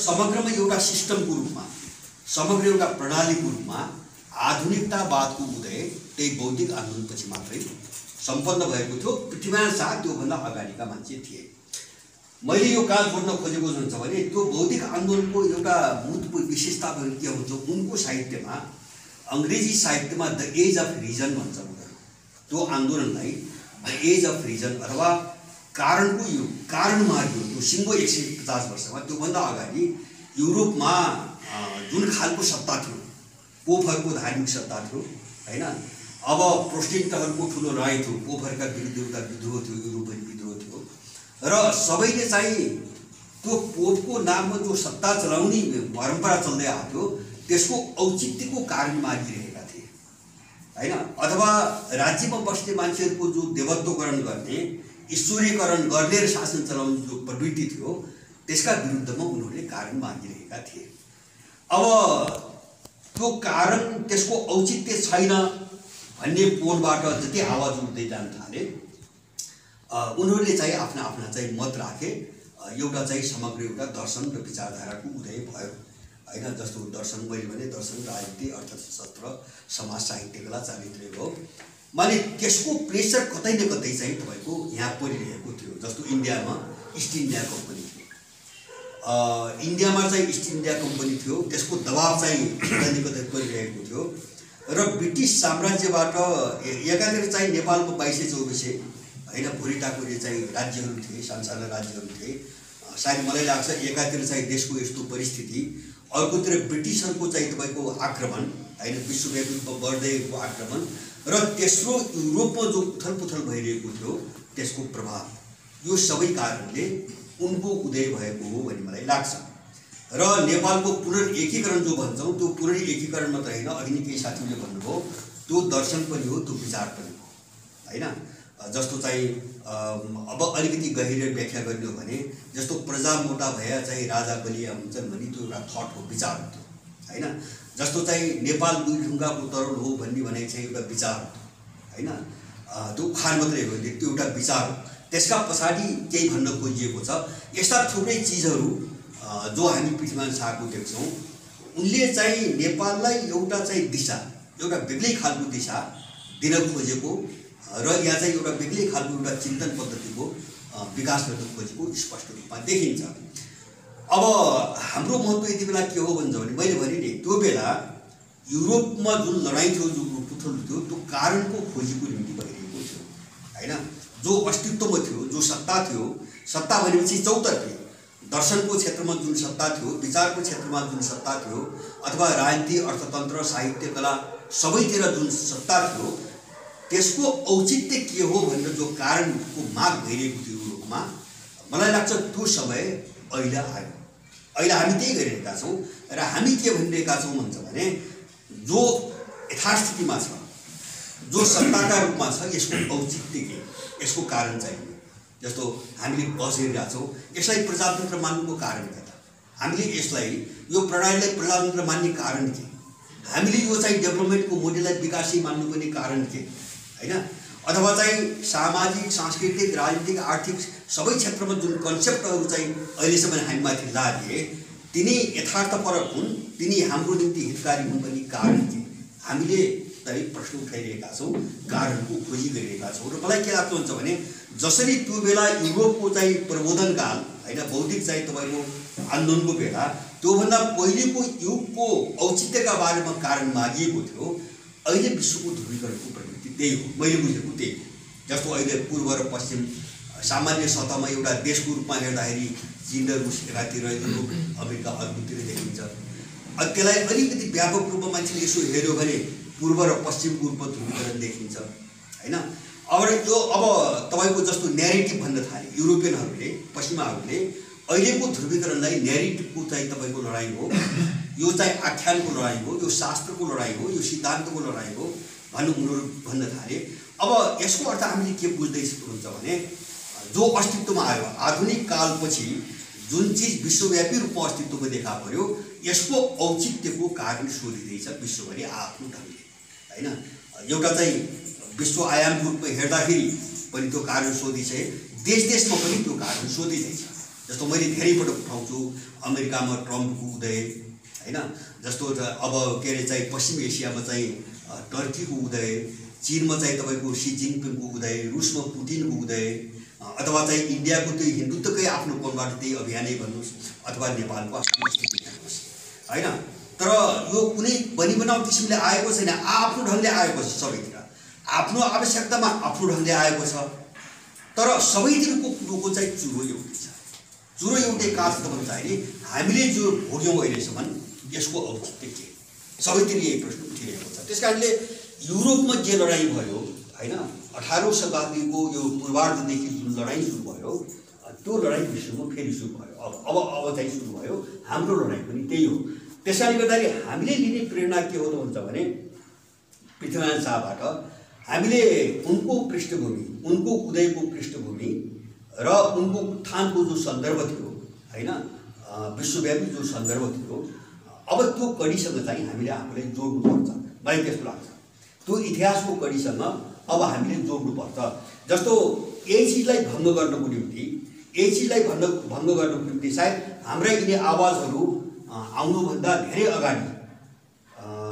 समग्रमा एउटा सिस्टमको रूपमा, समग्र एउटा प्रणालीको रूपमा आधुनिकतावादको उदय त्यही बौद्धिक आन्दोलनपछि मात्रै सम्पन्न भएको थियो। पृथ्वीनारायण शाह त्योभन्दा अगाडिका मान्छे थिए। मैले यो कहाँ जोड्न खोजेको हुन्छ भने त्यो बौद्धिक आन्दोलनको एउटा महत्त्वपूर्ण विशेषता के हुन्छ, उनको साहित्यमा, अङ्ग्रेजी साहित्यमा द एज अफ रिजन भन्छ उनीहरू। त्यो आन्दोलनलाई द एज अफ रिजन अथवा कारणको युग, कारणमार्ग युग, त्यो सिङ्गो 150 वर्षमा त्योभन्दा अगाडि युरोपमा जुन खालको सत्ता थियो, पोपहरूको धार्मिक सत्ता थियो हैन। अब प्रोटेस्टेन्टहरूको ठुलो लडाइँ थियो, पोपहरूका विरुद्ध एउटा विद्रोह थियो, युरोपियन विद्रोह थियो र सबैले चाहिँ त्यो पोपको नाममा जो सत्ता चलाउने परम्परा चल्दै आएको थियो त्यसको औचित्यको कारण मागिरहेका थिए हैन। अथवा राज्यमा बस्ने मान्छेहरूको जो देवत्वकरण गर्ने, ईश्वरीकरण गर्ने र शासन चलाउने जो प्रवृत्ति थियो त्यसका विरुद्धमा उनीहरूले कारण मागिरहेका थिए। अब त्यो कारण, त्यसको औचित्य छैन भन्ने पोलबाट जति आवाज उठ्दै जान थाले, उनीहरूले चाहिँ आफ्ना आफ्ना चाहिँ मत राखे। एउटा चाहिँ समग्र एउटा दर्शन र विचारधाराको उदय भयो हैन। जस्तो दर्शन मैले भने दर्शन, राजनीति, अर्थशास्त्र, समाज, साहित्य, कला, चारित्र्य हो। माने त्यसको प्रेसर कतै न कतै चाहिँ तपाईँको यहाँ परिरहेको थियो। जस्तो इन्डियामा इस्ट इन्डिया कम्पनी थियो, इन्डियामा चाहिँ इस्ट इन्डिया कम्पनी थियो, त्यसको दबाब चाहिँ कतै न कतै परिरहेको थियो। र ब्रिटिस साम्राज्यबाट एकातिर चाहिँ नेपालको 2224 हैन भोरिटाकुरे चाहिँ राज्यहरू थिए, सानसाना राज्यहरू थिए। सायद मलाई लाग्छ एकातिर चाहिँ देशको यस्तो परिस्थिति, अर्कोतिर ब्रिटिसहरूको चाहिँ तपाईँको आक्रमण हैन, विश्वव्यापी रूपमा बढ्दैको आक्रमण र तेस्रो युरोपमा जो उथलपुथल भइरहेको थियो त्यसको प्रभाव, यो सबै कारणले उनको उदय भएको हो भन्ने मलाई लाग्छ। र नेपालको पुनर्एकीकरण जो भन्छौँ त्यो पुनर्एकीकरण मात्र होइन, अघि नै केही साथीहरूले भन्नुभयो त्यो दर्शन पनि हो, त्यो विचार पनि हो हैन। जस्तो चाहिँ अब अलिकति गहिरो व्याख्या गर्ने हो भने जस्तो प्रजा मोटा भए चाहिँ राजा बलिया हुन्छन् भन्ने त्यो एउटा थट हो, विचार हो त्यो हैन। जस्तो चाहिँ नेपाल दुई ढुङ्गाको तरुल हो भन्ने भने चाहिँ एउटा विचार हो हैन। त्यो उखान मात्रै हो, त्यो एउटा विचार हो। त्यसका पछाडि केही भन्न खोजिएको छ। यस्ता थुप्रै चिजहरू जो हामी पृथ्वीनारायण शाहको देख्छौँ, उनले चाहिँ नेपाललाई एउटा चाहिँ दिशा, एउटा बेग्लै खालको दिशा दिन खोजेको र यहाँ चाहिँ एउटा बेग्लै खालको एउटा चिन्तन पद्धतिको विकास गर्न खोजेको स्पष्ट रूपमा देखिन्छ। अब हाम्रो महत्त्व यति बेला के हो भन्छ भने मैले भने नि त्यो बेला युरोपमा जुन लडाइँ थियो, जो उथल थियो, त्यो कारणको खोजीको निम्ति भइरहेको थियो हैन। जो अस्तित्वमा थियो, जो सत्ता थियो, सत्ता भनेपछि चौतर्फी, दर्शनको क्षेत्रमा जुन सत्ता थियो, विचारको क्षेत्रमा जुन सत्ता थियो, अथवा राजनीति, अर्थतन्त्र, साहित्य, कला सबैतिर जुन सत्ता थियो, त्यसको औचित्य के हो भनेर जो कारणको माग भइरहेको थियो युरोपमा, मलाई लाग्छ त्यो समय अहिले आयो। अहिले हामी त्यही गरिरहेका छौँ र हामी के भनिरहेका छौँ भन्छ भने जो यथास्थितिमा छ, जो सत्ताका रूपमा छ, यसको औचित्य के, यसको कारण चाहिए। जस्तो हामीले बसिरहेका छौँ, यसलाई प्रजातन्त्र मान्नुको कारण के त? हामीले यसलाई, यो प्रणालीलाई प्रजातन्त्र मान्ने कारण के? हामीले यो चाहिँ डेभलपमेन्टको मोडेललाई विकासी मान्नुपर्ने कारण के हैन? अथवा चाहिँ सामाजिक, सांस्कृतिक, राजनीतिक, आर्थिक सबै क्षेत्रमा जुन कन्सेप्टहरू चाहिँ अहिलेसम्म हामीमाथि लागे तिनी यथार्थपरक हुन्, तिनी हाम्रो निम्ति हितकारी हुन् भन्ने कारण के? हामीले तै प्रश्न उठाइरहेका छौँ, कारणको खोजी गरिरहेका छौँ। र मलाई के लाग्छ हुन्छ भने जसरी त्यो बेला युरोपको चाहिँ प्रबोधनकाल हैन, बौद्धिक चाहिँ तपाईँको आन्दोलनको बेला त्योभन्दा पहिलेको युगको औचित्यका बारेमा कारण मागिएको थियो, अहिले विश्वको ध्रुवीकरणको प्रवृत्ति त्यही हो, मैले बुझेको त्यही हो। जस्तो अहिले पूर्व र पश्चिम सामान्य सतहमा एउटा देशको रूपमा हेर्दाखेरि चीन र रुस एकातिर, युरोप, अमेरिका अर्कोतिर देखिन्छ। त्यसलाई अलिकति व्यापक रूपमा मान्छेले यसो हेऱ्यो भने पूर्व र पश्चिमको रूपमा ध्रुवीकरण देखिन्छ हैन। अब यो अब तपाईँको जस्तो न्यारेटिभ भन्न थाले युरोपियनहरूले, पश्चिमाहरूले अहिलेको ध्रुवीकरणलाई न्यारेटिभको चाहिँ तपाईँको लडाइँ हो, यो चाहिँ आख्यानको लडाइँ हो, यो शास्त्रको लडाइँ हो, यो सिद्धान्तको लडाइँ हो भन्नु उनीहरू भन्न थाले। अब यसको अर्थ हामीले के बुझ्दैछौँ हुन्छ भने जो अस्तित्वमा आयो आधुनिक कालपछि जुन चिज विश्वव्यापी रूपमा अस्तित्वमा देखा पर्यो, यसको औचित्यको कारण सोधिँदैछ विश्वभरि आफ्नो ढङ्गले हैन। एउटा चाहिँ विश्व आयामको रूपमा हेर्दाखेरि पनि त्यो कारण सोधिन्छ, देश देशमा पनि त्यो कारण सोधिँदैछ। जस्तो मैले धेरै पटक उठाउँछु, अमेरिकामा ट्रम्पको उदय हैन, जस्तो अब के अरे चाहिँ पश्चिम एसियामा चाहिँ टर्कीको उदय, चीनमा चाहिँ तपाईँको सी जिनपिङको उदय, रुसमा पुटिनको उदय, अथवा चाहिँ इन्डियाको त्यो हिन्दुत्वकै आफ्नो कोणबाट त्यही अभियानै भन्नुहोस्, अथवा नेपालको आफ्नो स्थिति हेर्नुहोस् हैन। तर यो कुनै बनिबनाउ किसिमले आएको छैन, आफ्नो ढङ्गले आएको छ, सबैतिर आफ्नो आवश्यकतामा आफ्नो ढङ्गले आएको छ। तर सबैतिरको कुरोको चाहिँ चुरो एउटै छ। चुरो एउटै कहाँ छ त भन्दाखेरि हामीले जो भोग्यौँ अहिलेसम्म यसको औचित्य के, सबैतिर यही प्रश्न उठिरहेको छ। त्यस कारणले युरोपमा जे लडाइँ भयो हैन, 18औं शताब्दीको यो पूर्वार्धदेखि जुन लडाइँ सुरु भयो, त्यो लडाइँ विश्वमा फेरि सुरु भयो। अब चाहिँ सुरु भयो हाम्रो लडाइँ पनि त्यही हो। त्यसैले गर्दाखेरि हामीले लिने प्रेरणा के हो त हुन्छ भने पृथ्वीनारायण शाहबाट हामीले उनको पृष्ठभूमि, उनको उदयको पृष्ठभूमि र उनको उत्थानको जो सन्दर्भ थियो हैन, विश्वव्यापी जो सन्दर्भ थियो, अब त्यो कडीसँग चाहिँ हामीले आफूलाई जोड्नुपर्छ। मलाई त्यस्तो लाग्छ, त्यो इतिहासको कडीसँग अब हामीले जोड्नुपर्छ। जस्तो यही चिजलाई भङ्ग गर्नको निम्ति, सायद हाम्रा यिनी आवाजहरू आउनुभन्दा धेरै अगाडि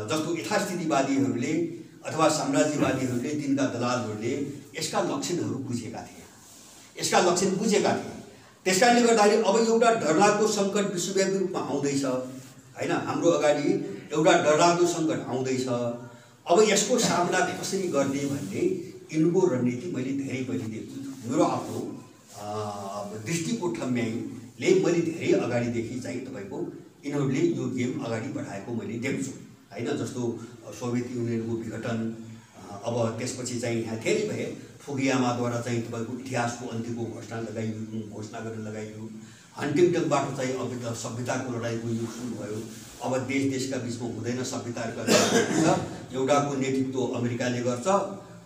जस्तो यथास्थितिवादीहरूले अथवा साम्राज्यवादीहरूले, तिनका दलालहरूले यसका लक्षणहरू बुझेका थिए, त्यस कारणले गर्दाखेरि अब एउटा डरलाग्दो सङ्कट विश्वव्यापी रूपमा आउँदैछ हैन, हाम्रो अगाडि एउटा डरलाग्दो सङ्कट आउँदैछ। अब यसको सामना कसरी गर्ने भन्ने यिनको रणनीति मैले धेरै पहिले देखेको छु। मेरो आफ्नो दृष्टिको ठम्ब्याइले मैले धेरै अगाडिदेखि चाहिँ तपाईँको यिनीहरूले यो गेम अगाडि बढाएको मैले देख्छु हैन। जस्तो सोभियत युनियनको विघटन, अब त्यसपछि चाहिँ यहाँ धेरै भए फुकुयामाद्वारा चाहिँ तपाईँको इतिहासको अन्त्यको घोषणा गर्न लगाइयो। हन्टिङटनबाट चाहिँ अब सभ्यताको लडाइँको युग सुरु भयो। अब देशका बिचमा हुँदैन सभ्यताहरूका लडाइँ, एउटाको नेतृत्व अमेरिकाले गर्छ,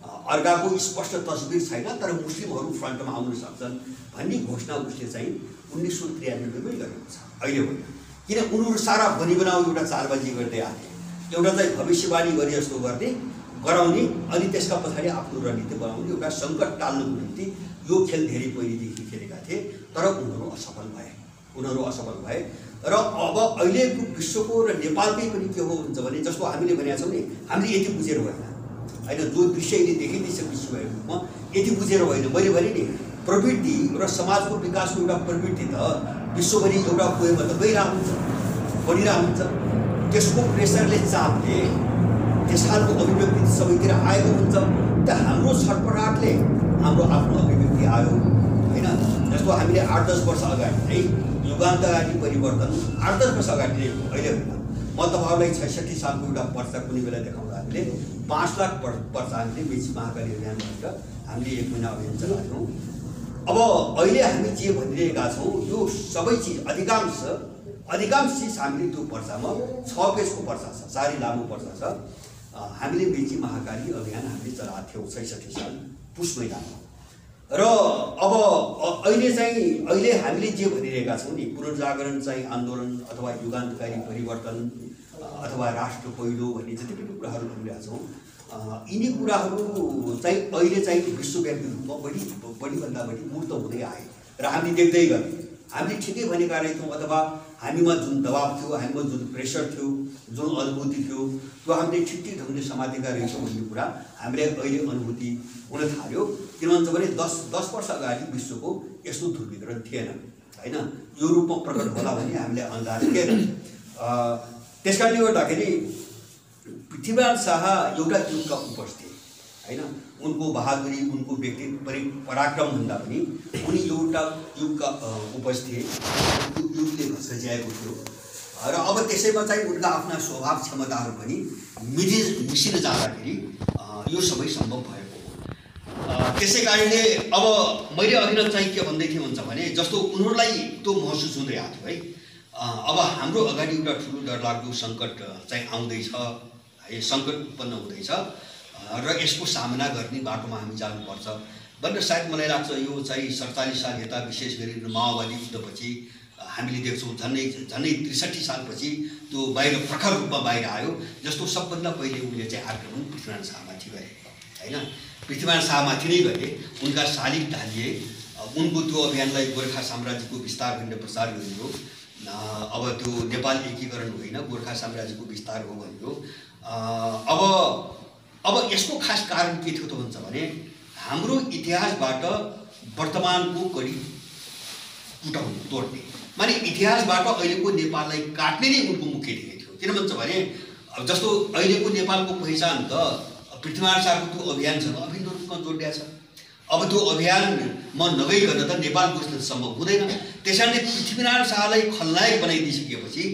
अर्काको स्पष्ट तस्बिर छैन तर मुस्लिमहरू फ्रन्टमा आउन सक्छन् भन्ने घोषणा उसले चाहिँ 1993मै गरेको छ, अहिले होइन। किन उनीहरू सारा बनिबनाउ एउटा चालबाजी गर्दै आए, एउटा चाहिँ भविष्यवाणी गरे जस्तो गराउने अनि त्यसका पछाडि आफ्नो रणनीति बनाउने, एउटा सङ्कट टाल्नको निम्ति यो खेल धेरै पहिलेदेखि खेलेका थिए। तर उनीहरू असफल भए र अब अहिलेको विश्वको र नेपालकै पनि के हो हुन्छ भने जस्तो हामीले भनेका छौँ नि, हामीले यति बुझेर होइन जो दृश्य अहिले देखिँदैछ विश्वमा यति बुझेर होइन। मैले भने नि प्रवृत्ति र समाजको विकासको एउटा प्रवृत्ति त विश्वभरि एउटा पोएमा त गइरहेको हुन्छ, बढिरहेको हुन्छ। त्यसको प्रेसरले, चापले त्यस खालको अभिव्यक्ति सबैतिर आएको हुन्छ। त हाम्रो छटपटाटले हाम्रो आफ्नो अभिव्यक्ति आयो होइन। जस्तो हामीले 8-10 वर्ष अगाडि है युगान्तकारी परिवर्तन 8-10 वर्ष अगाडि नै हो, अहिले होइन। म तपाईँहरूलाई 66 सालको एउटा पर्चा कुनै बेला देखाउँदा हामीले 5 लाख पर्चा हामीले मेची महाकाली अभियान भनेर हामीले 1 महिना अभियान चलाएको। अब अहिले हामी जे भनिरहेका छौँ यो सबै चिज अधिकांश चिज हामीले त्यो पर्चामा 6 पेजको पर्चा छ, साह्रै लामो पर्चा छ। हामीले मेची महाकाली अभियान हामीले चलाएको थियौँ 66 साल पुस महिनामा। र अब अहिले हामीले जे भनिरहेका छौँ नि, पुनर्जागरण चाहिँ आन्दोलन अथवा युगान्तकारी परिवर्तन अथवा राष्ट्र पहिलो भन्ने जति पनि कुराहरू भनिरहेका छौँ, यिनी कुराहरू चाहिँ अहिले चाहिँ विश्वव्यापी रूपमा बढीभन्दा बढी मूर्त हुँदै आए र हामी देख्दै गयौँ। हामीले ठिकै भनेका रहेछौँ अथवा हामीमा जुन दबाब थियो, हामीमा जुन प्रेसर थियो, जुन अनुभूति थियो, त्यो हामीले ठिकै ढङ्गले समातेका रहेछौँ भन्ने कुरा हामीले अहिले अनुभूति हुन थाल्यो। किन भन्छ भने 10 वर्ष अगाडि विश्वको यस्तो ध्रुवीकरण थिएन होइन, यो रूपमा प्रकट होला भन्ने हामीले अन्दाज थिएन। त्यस कारणले गर्दाखेरि पृथ्वीनारायण शाह एउटा युगका उपज थिए होइन। उनको बहादुरी, उनको व्यक्ति पराक्रम भन्दा पनि उनी एउटा युगका उपज थिए, युगले सच्याएको थियो। र अब त्यसैमा चाहिँ उनका आफ्ना स्वभाव क्षमताहरू पनि मिसिन जाँदाखेरि यो सबै सम्भव भएको हो। त्यसै कारणले अब मैले अघि नै चाहिँ के भन्दै थिएँ भन्छ भने जस्तो उनीहरूलाई त्यो महसुस हुँदै आएको थियो है। अब हाम्रो अगाडि एउटा ठुलो डरलाग्दो सङ्कट चाहिँ आउँदैछ है, सङ्कट उत्पन्न हुँदैछ र यसको सामना गर्ने बाटोमा हामी जानुपर्छ भनेर सायद मलाई लाग्छ। यो चाहिँ 47 साल यता विशेष गरी माओवादी युद्धपछि हामीले देख्छौँ झन्डै 63 सालपछि त्यो बाहिर प्रखर रूपमा बाहिर आयो। जस्तो सबभन्दा पहिले उनले चाहिँ आक्रमण पृथ्वीनारायण शाहमाथि गरे होइन, पृथ्वीनारायण शाहमाथि नै गरे। उनका शालिग ढालिए, उनको त्यो अभियानलाई गोर्खा साम्राज्यको विस्तार भनेर प्रचार गरियो। अब त्यो नेपाल एकीकरण होइन, गोर्खा साम्राज्यको विस्तार हो भनियो। अब यसको खास कारण के थियो त भन्छ भने हाम्रो इतिहासबाट वर्तमानको कडी कुटाउने, तोड्ने, माने इतिहासबाट अहिलेको नेपाललाई काट्ने नै उनको मुख्य ध्येय थियो। किन भन्छ भने जस्तो अहिलेको नेपालको पहिचान त पृथ्वीनारायण शाहको त्यो अभियानसँग अभिन्न रूपमा जोडिया छ। अब त्यो अभियानमा नगइकन त नेपाल बुझ्न सम्भव हुँदैन। त्यसैले पृथ्वीनारायण शाहलाई खलनायक बनाइदिसकेपछि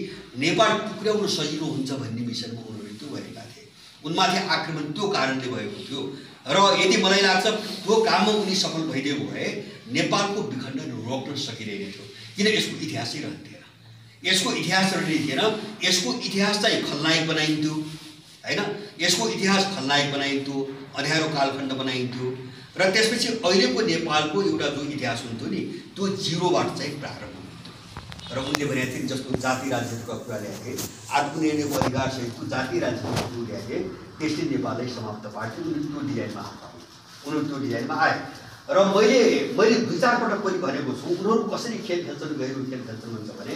नेपाल टुक्र्याउन सजिलो हुन्छ भन्ने विषयमा उनीहरू त्यो गरेका थिए। उनमाथि आक्रमण त्यो कारणले भएको थियो र यदि मलाई लाग्छ त्यो काममा उनी सफल भइदिएको भए नेपालको विखण्डन रोक्न सकिरहेको थियो। किन यसको इतिहासै रहन्थेन, यसको इतिहास रहने थिएन। यसको इतिहास चाहिँ खलनायक बनाइन्थ्यो हैन, यसको इतिहास खलनायक बनाइन्थ्यो, अँध्यारो कालखण्ड बनाइन्थ्यो र त्यसपछि अहिलेको नेपालको एउटा जो इतिहास हुन्थ्यो नि त्यो जिरोबाट चाहिँ प्रारम्भ हुन्थ्यो। र उनले भनेका थिए जस्तो जाति राज्यको कुरा ल्याए, आत्मनिर्णयको अधिकार सहितको जाति राज्यको कुरो ल्याए, त्यसले नेपाललाई समाप्त पार्थ्यो। उनीहरू त्यो डिजाइनमा आए र मैले दुई चार पटक पनि भनेको छु उनीहरू कसरी खेल खेल्छन्, गहिरो खेल खेल्छन् भन्छ भने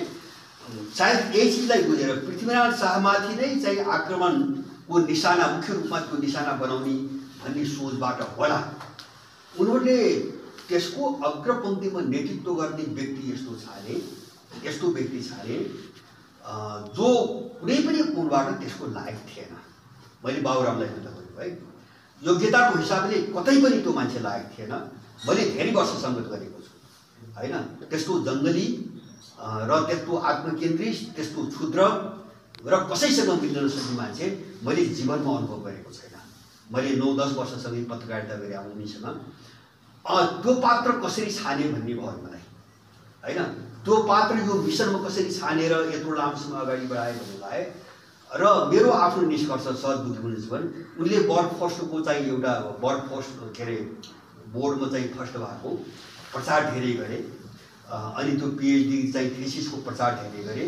सायद यही चिजलाई बुझेर पृथ्वीनारायण शाहमाथि नै चाहिँ आक्रमणको निशाना, मुख्य रूपमा त्यो निशाना बनाउने भन्ने सोचबाट होला उनीहरूले त्यसको अग्रपङ्क्तिमा नेतृत्व गर्ने व्यक्ति यस्तो व्यक्ति छाने जो कुनै पनि कोणबाट त्यसको लायक थिएन। मैले बाबुरामलाई भन्दा भयो है, योग्यताको हिसाबले कतै पनि त्यो मान्छे लायक थिएन। मैले धेरै वर्ष सङ्गत गरेको छु हैन, त्यस्तो जङ्गली र त्यस्तो आत्मकेन्द्रित, त्यस्तो क्षुद्र र कसैसँग मिल्न नसक्ने मान्छे मैले जीवनमा अनुभव गरेको छैन। मैले 9-10 वर्षसँगै पत्रकारिता गरेँ उनीसँग। त्यो पात्र कसरी छाने भन्ने भयो मलाई हैन, त्यो पात्र यो मिसनमा कसरी छानेर यत्रो लामोसम्म अगाडि बढाए भन्नुलाई र मेरो आफ्नो निष्कर्ष सहज बुझ्नु छ भने उनले बर्डफोर्सको चाहिँ एउटा बर्डफोर्स के अरे बोर्डमा चाहिँ फर्स्ट भएको प्रचार धेरै गरे। अनि त्यो पिएचडी चाहिँ थेसिसको प्रचार धेरै गरे।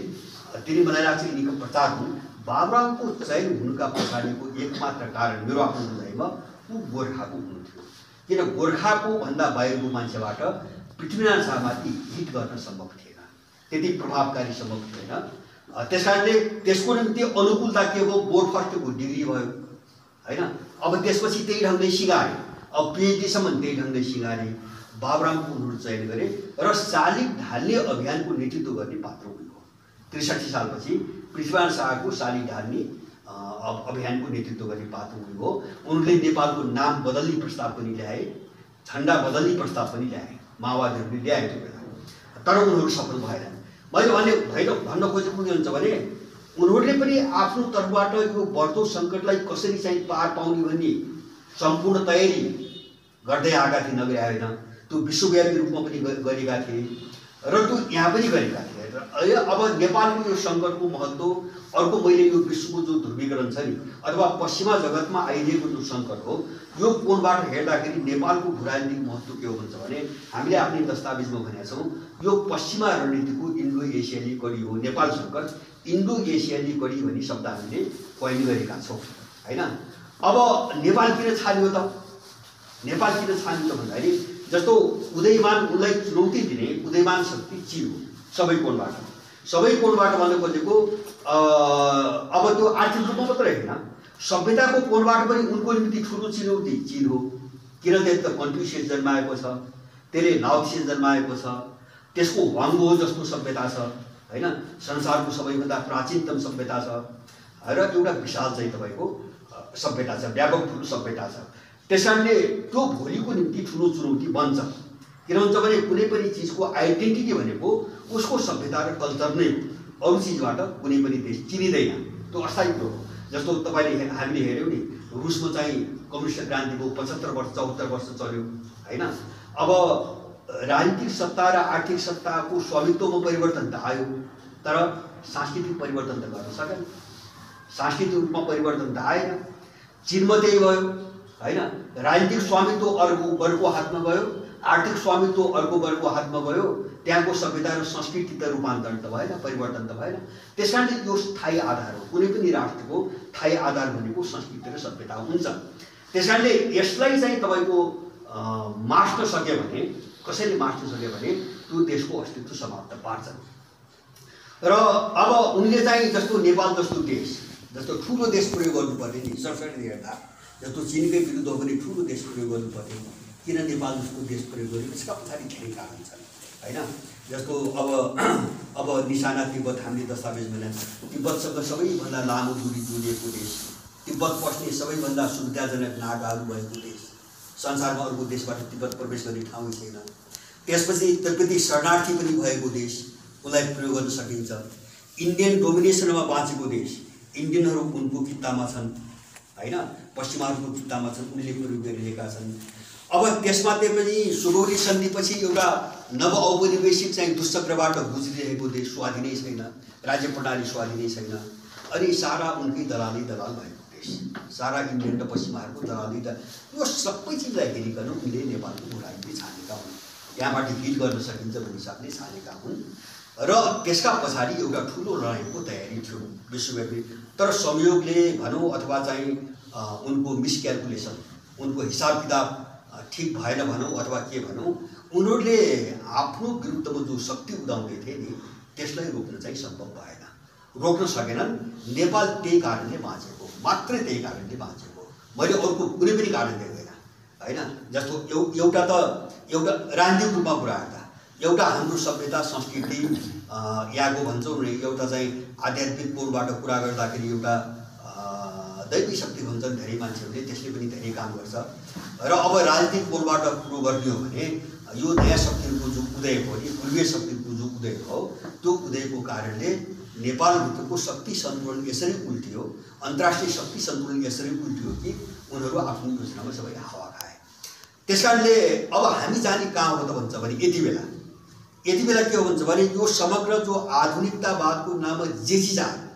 तिनी मलाई लाग्छ यिनीको प्रचार हुन्। बाबुरामको चयन हुनुका पछाडिको एकमात्र कारण मेरो आफ्नो बुझाइमा ऊ गोर्खाको हुनुहुन्थ्यो। किन गोर्खाको भन्दा बाहिरको मान्छेबाट पृथ्वीनारायण शाहमाथि हिट गर्न सम्भव थिएन, त्यति प्रभावकारी सम्भव थिएन। त्यसकारणले त्यसको निम्ति अनुकूलता के हो, बोर्ड फर्स्टको डिग्री भयो हैन। अब त्यसपछि त्यही ढङ्गले सिगारे, अब पिएचडीसम्म त्यही ढङ्गले सिगारे। बाबुरामको उनीहरू चयन गरे र शालिग ढाल्ने अभियानको नेतृत्व गर्ने पात्र उनी हो। 63 सालपछि पृथ्वीनारायण शाहको शालिग ढाल्ने अभियानको नेतृत्व गर्ने पात्र उनी हो। उनले नेपालको नाम बदल्ने प्रस्ताव पनि ल्याए, झन्डा बदल्ने प्रस्ताव पनि ल्याए, माओवादीहरूले ल्याए त्यो बेला, तर उनीहरू सफल भएनन्। मैले भन्न खोजेको के हुन्छ भने उनीहरूले पनि आफ्नो तर्फबाट यो बढ्दो सङ्कटलाई कसरी चाहिँ पार पाउने भन्ने सम्पूर्ण तयारी गर्दै आएका थिए, नगरे आएन। त्यो विश्वव्यापी रूपमा पनि गरेका थिए र त्यो यहाँ पनि गरेका थिए। र अब नेपालको यो सङ्कटको महत्त्व अर्को मैले यो विश्वको जो ध्रुवीकरण छ नि अथवा पश्चिमा जगतमा आइदिएको जो सङ्कट हो यो कोणबाट हेर्दाखेरि नेपालको भूराजनीतिक महत्त्व के हो भन्छ भने हामीले आफ्नै दस्तावेजमा भनेका छौँ यो पश्चिमा रणनीतिको इन्डो एसियाली कडी हो। नेपाल सङ्कट इन्डो एसियाली कडी भन्ने शब्द हामीले कोइन गरेका छौँ हैन। अब नेपाल किन छानियो त? नेपाल किन छानियो त भन्दाखेरि जस्तो उदयमान उसलाई चुनौती दिने उदयमान शक्ति चीन हो। सबै कोणबाट भन्नु खोजेको अब त्यो आर्थिक रूपमा मात्रै होइन, सभ्यताको कोणबाट पनि उनको निम्ति ठुलो चुनौती चीन हो। किन त्यसले कन्फ्युसियस जन्माएको छ, त्यसले लाओत्से जन्माएको छ, त्यसको वाङ्गो जस्तो सभ्यता छ हैन, संसारको सबैभन्दा प्राचीनतम सभ्यता छ र एउटा विशाल चाहिँ तपाईँको सभ्यता छ, व्यापक ठुलो सभ्यता छ। त्यसकारणले त्यो भोलिको निम्ति ठुलो चुनौती बन्छ। किन भन्छ भने कुनै पनि चिजको आइडेन्टिटी भनेको उसको सभ्यता र कल्चर नै हो। अरू चिजबाट कुनै पनि देश चिनिँदैन, त्यो अस्थायी हो। जस्तो तपाईँले हामीले हेऱ्यौँ नि रुसमा चाहिँ कम्युनिस्ट क्रान्तिको 75 वर्ष 74 वर्ष चल्यो हैन। अब राजनीतिक सत्ता र आर्थिक सत्ताको स्वामित्वमा परिवर्तन त आयो तर सांस्कृतिक परिवर्तन त गर्न सकेन, सांस्कृतिक रूपमा परिवर्तन त आएन। चीनमा त्यही भयो हैन, राजनीतिक स्वामित्व अर्को वर्गको हातमा गयो, आर्थिक स्वामित्व अर्को वर्गको हातमा गयो, त्यहाँको सभ्यता र संस्कृति त रूपान्तरण त भएन, परिवर्तन त भएन। त्यसकारणले यो स्थायी आधार हो। कुनै पनि राष्ट्रको स्थायी आधार भनेको संस्कृति र सभ्यता हुन्छ। त्यसकारणले यसलाई चाहिँ तपाईँको मास्न सक्यो भने कसैले मार्न सक्यो भने त्यो देशको अस्तित्व समाप्त पार्छ। र अब उनले चाहिँ जस्तो नेपाल जस्तो देश, जस्तो ठुलो देश प्रयोग गर्नुपर्ने नि सरसरी हेर्दा, जस्तो चिनकै विरुद्ध पनि ठुलो देश प्रयोग गर्नुपर्ने, किन नेपाल जस्तो देश प्रयोग गर्यो? यसका पछाडि धेरै कारण छन् हैन। जस्तो अब निशाना तिब्बत हामीले दस्तावेज बनाएन, तिब्बतसँग सबैभन्दा लामो दूरी जोडिएको देश, तिब्बत पस्ने सबैभन्दा सुविधाजनक नागाहरू भएको देश, संसारमा अर्को देशबाट तिब्बत प्रवेश गर्ने ठाउँ छैन। त्यसपछि तिब्बती शरणार्थी पनि भएको देश, उसलाई प्रयोग गर्न सकिन्छ। इन्डियन डोमिनेसनमा बाँचेको देश, इन्डियनहरू उनको कित्तामा छन् हैन, पश्चिमाहरूको कित्तामा छन्, उनले प्रयोग गरिरहेका छन्। अब त्यसमध्ये पनि सुगौली सन्धिपछि एउटा नव औपनिवेशिक चाहिँ दुष्चक्रबाट गुज्रिरहेको देश, स्वाधीनै छैन, राज्य प्रणाली स्वाधीनै छैन। अनि सारा उनकै दलाल भएको देश, सारा इन्डियन र पश्चिमाहरूको दलाली यो सबै चिजलाई हेरिकन उनले नेपालको उडाइले छानेका हुन्, यहाँबाट हिट गर्न सकिन्छ भन्ने हिसाबले छानेका हुन्। र त्यसका पछाडि एउटा ठुलो लडाइँको तयारी थियो विश्वव्यापी। तर संयोगले भनौँ अथवा चाहिँ उनको मिसक्यालकुलेसन, उनको हिसाब किताब ठिक भएन भनौँ अथवा के भनौँ, उनीहरूले आफ्नो विरुद्धमा जो शक्ति उदाउँदै थिए नि त्यसलाई रोक्न चाहिँ सम्भव भएन, रोक्न सकेनन्। नेपाल त्यही कारणले बाँचेको, मात्रै त्यही कारणले बाँचेको, मैले अर्को कुनै पनि कारण देख्दैन हैन। जस्तो एउटा राजनीतिक रूपमा कुरा गर्दा एउटा हाम्रो सभ्यता संस्कृति यहाँको भन्छौँ नि, एउटा चाहिँ आध्यात्मिक कोणबाट कुरा गर्दाखेरि एउटा दैवी शक्ति भन्छन् धेरै मान्छेहरूले, त्यसले पनि धेरै काम गर्छ। र अब राजनीतिक कोणबाट कुरो गर्ने हो भने यो नयाँ शक्तिको जो उदय भयो नि, पूर्वीय शक्तिको जो उदय भयो, त्यो उदयको कारणले नेपालभित्रको शक्ति सन्तुलन यसरी उल्टियो, अन्तर्राष्ट्रिय शक्ति सन्तुलन यसरी उल्टियो कि उनीहरू आफ्नो योजनामा सबै हावा खाए। त्यस कारणले अब हामी जाने कहाँ हो त भन्छ भने यति बेला के हो भन्छ भने यो समग्र जो आधुनिकतावादको नाममा जे चिज आयो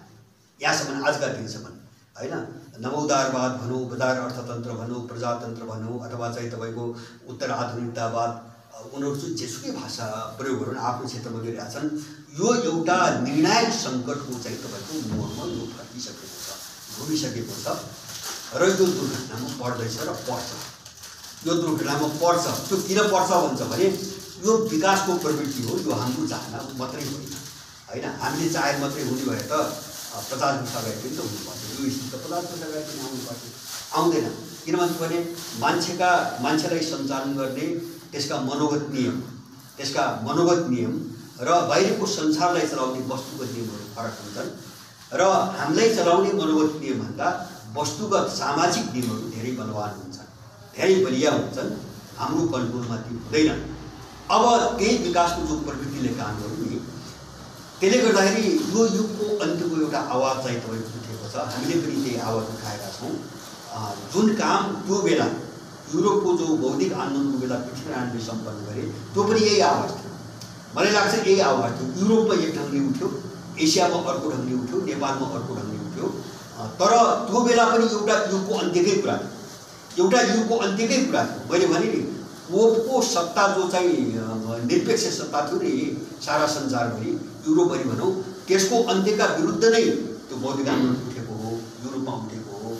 यहाँसम्म आजका दिनसम्म हैन, नवोदारवाद भनौँ, बजार अर्थतन्त्र भनौँ, प्रजातन्त्र भनौँ, अथवा चाहिँ तपाईँको उत्तर आधुनिकतावाद, उनीहरू चाहिँ जेसुकै भाषा प्रयोग गरौँ आफ्नो क्षेत्रमा गरिरहेका छन्। यो एउटा निर्णायक सङ्कटको चाहिँ तपाईँको मोडमा यो फर्किसकेको छ, घुमिसकेको छ र यो दुर्घटनामा पर्दैछ र पर्छ। यो दुर्घटनामा पर्छ, त्यो किन पर्छ भन्छ भने यो विकासको प्रवृत्ति हो, यो हाम्रो चाहना मात्रै होइन हैन। हामीले चाहे मात्रै हुने भए त 50 वर्ष अगाडि पनि त हुनुपर्छ, यो स्थिति त 50 वर्ष अगाडि पनि आउनुपर्छ, आउँदैन। किन भने मान्छेलाई सञ्चालन गर्ने त्यसका मनोगत नियम र बाहिरको संसारलाई चलाउने वस्तुगत नियमहरू फरक हुन्छन्। र हामीलाई चलाउने मनोगत नियमभन्दा वस्तुगत सामाजिक नियमहरू धेरै बलवान हुन्छन्, धेरै बलिया हुन्छन्, हाम्रो कन्ट्रोलमा ती हुँदैन। अब त्यही विकासको जो प्रवृत्तिले काम गर्नु नि, त्यसले गर्दाखेरि यो युगको अन्त्यको एउटा आवाज चाहिँ तपाईँको उठेको छ। हामीले पनि त्यही आवाज उठाएका छौँ। जुन काम त्यो बेला युरोपको जो बौद्धिक आन्दोलनको बेला पृथ्वीनारायणले सम्पन्न गरे, त्यो पनि यही आवाज थियो, मलाई लाग्छ यही आवाज थियो। युरोपमा एक ढङ्गले उठ्यो, एसियामा अर्को ढङ्गले उठ्यो, नेपालमा अर्को ढङ्गले उठ्यो। तर त्यो बेला पनि एउटा युगको अन्त्यकै कुरा थियो, मैले भने नि पोपको सत्ता जो चाहिँ निरपेक्ष सत्ता थियो नि सारा संसारभरि, युरोपभरि भनौँ, त्यसको अन्त्यका विरुद्ध नै त्यो बौद्धिक आन्दोलन उठेको हो, युरोपमा उठेको हो।